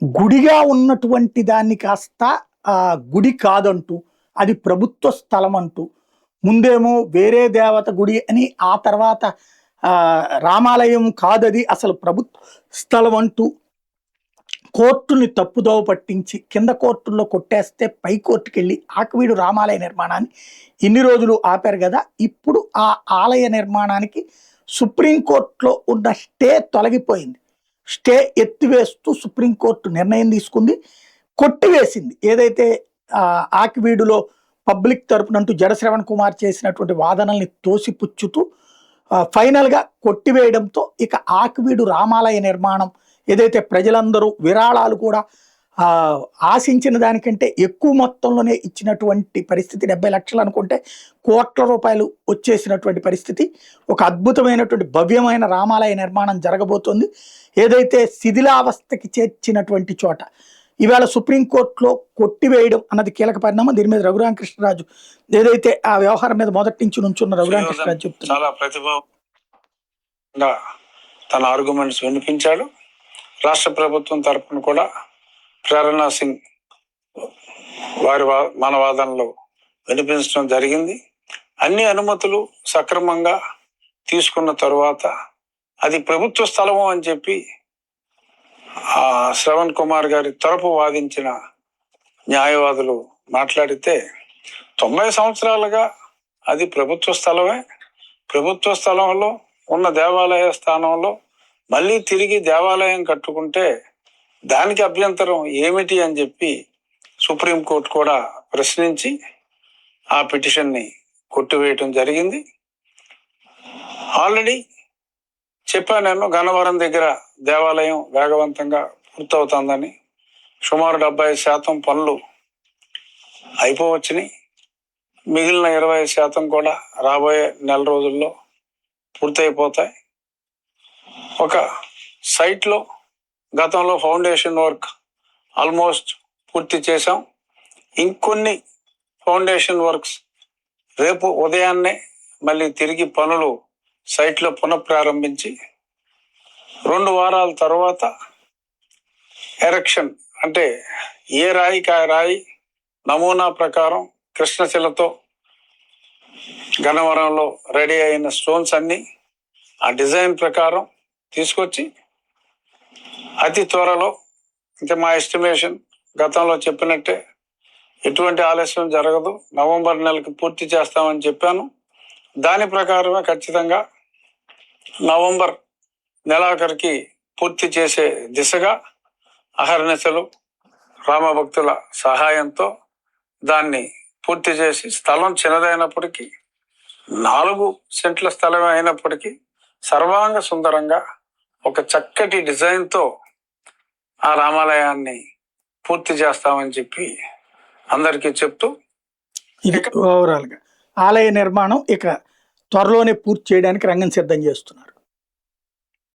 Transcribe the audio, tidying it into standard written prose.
గుడిగా ఉన్నటువంటి దాన్ని కాస్త గుడి కాదంటూ, అది ప్రభుత్వ స్థలం అంటూ, ముందేమో వేరే దేవత గుడి అని, ఆ తర్వాత రామాలయం కాదది అసలు ప్రభుత్వ స్థలం అంటూ కోర్టుని తప్పుదోవ పట్టించి కింద కోర్టుల్లో కొట్టేస్తే పై కోర్టుకెళ్ళి ఆకివీడు రామాలయ నిర్మాణాన్ని ఇన్ని రోజులు ఆపారు కదా. ఇప్పుడు ఆ ఆలయ నిర్మాణానికి సుప్రీంకోర్టులో ఉన్న స్టే తొలగిపోయింది. స్టే ఎత్తివేస్తూ సుప్రీంకోర్టు నిర్ణయం తీసుకుంది, కొట్టివేసింది. ఏదైతే ఆకివీడులో పబ్లిక్ తరపునంటూ జడ శ్రవణ్ కుమార్ చేసినటువంటి వాదనల్ని తోసిపుచ్చుతూ ఫైనల్గా కొట్టివేయడంతో ఇక ఆకివీడు రామాలయ నిర్మాణం ఏదైతే ప్రజలందరూ విరాళాలు కూడా ఆశించిన దానికంటే ఎక్కువ మొత్తంలోనే ఇచ్చినటువంటి పరిస్థితి, 70 లక్షలు అనుకుంటే కోట్ల రూపాయలు వచ్చేసినటువంటి పరిస్థితి. ఒక అద్భుతమైనటువంటి భవ్యమైన రామాలయ నిర్మాణం జరగబోతోంది. ఏదైతే శిథిలావస్థకి చేర్చినటువంటి చోట ఇవాళ సుప్రీంకోర్టులో కొట్టివేయడం అన్నది కీలక పరిణామం. దీని మీద రఘురామకృష్ణరాజు ఏదైతే ఆ వ్యవహారం మీద మొదటి నుంచి నుంచున్న రఘురామకృష్ణరాజు చెప్తున్నారు. చాలా ప్రతిభగా తన ఆర్గ్యుమెంట్స్ వినిపించాడు. రాష్ట్ర ప్రభుత్వం తరఫున కూడా ప్రేరణా సింగ్ మన వాదనలో వినిపించడం జరిగింది. అన్ని అనుమతులు సక్రమంగా తీసుకున్న తరువాత అది ప్రభుత్వ స్థలము అని చెప్పి శ్రవణ్ కుమార్ గారి తరపు వాదించిన న్యాయవాదులు మాట్లాడితే, 90 సంవత్సరాలుగా అది ప్రభుత్వ స్థలమే. ప్రభుత్వ స్థలంలో ఉన్న దేవాలయ స్థానంలో మళ్ళీ తిరిగి దేవాలయం కట్టుకుంటే దానికి అభ్యంతరం ఏమిటి అని చెప్పి సుప్రీంకోర్టు కూడా ప్రశ్నించి ఆ పిటిషన్ని కొట్టివేయటం జరిగింది. ఆల్రెడీ చెప్పాను నేను, గన్నవరం దగ్గర దేవాలయం వేగవంతంగా పూర్తవుతుందని. సుమారు 70% పనులు అయిపోవచ్చుని. మిగిలిన 20% కూడా రాబోయే నెల రోజుల్లో పూర్తయిపోతాయి. ఒక సైట్లో గతంలో ఫౌండేషన్ వర్క్ ఆల్మోస్ట్ పూర్తి చేశాం. ఇంకొన్ని ఫౌండేషన్ వర్క్స్ రేపు ఉదయాన్నే మళ్ళీ తిరిగి పనులు సైట్లో పునఃప్రారంభించి 2 వారాల తర్వాత ఎరెక్షన్, అంటే ఏ రాయికి ఆ రాయి నమూనా ప్రకారం కృష్ణశిలతో గన్నవరంలో రెడీ అయిన స్టోన్స్ అన్నీ ఆ డిజైన్ ప్రకారం తీసుకొచ్చి అతి త్వరలో, అంటే మా ఎస్టిమేషన్ గతంలో చెప్పినట్టే ఎటువంటి ఆలస్యం జరగదు, నవంబర్ నెలకి పూర్తి చేస్తామని చెప్పాను. దాని ప్రకారమే ఖచ్చితంగా నవంబర్ నెలాఖరికి పూర్తి చేసే దిశగా అహర్నిశలు రామభక్తుల సహాయంతో దాన్ని పూర్తి చేసి, స్థలం చిన్నదైనప్పటికీ 4 సెంట్ల స్థలమే అయినప్పటికీ సర్వాంగ సుందరంగా ఒక చక్కటి డిజైన్తో ఆ రామాలయాన్ని పూర్తి చేస్తామని చెప్పి అందరికీ చెప్తూ, ఓవరాల్గా ఆలయ నిర్మాణం ఇక త్వరలోనే పూర్తి చేయడానికి రంగం సిద్ధం చేస్తున్నారు.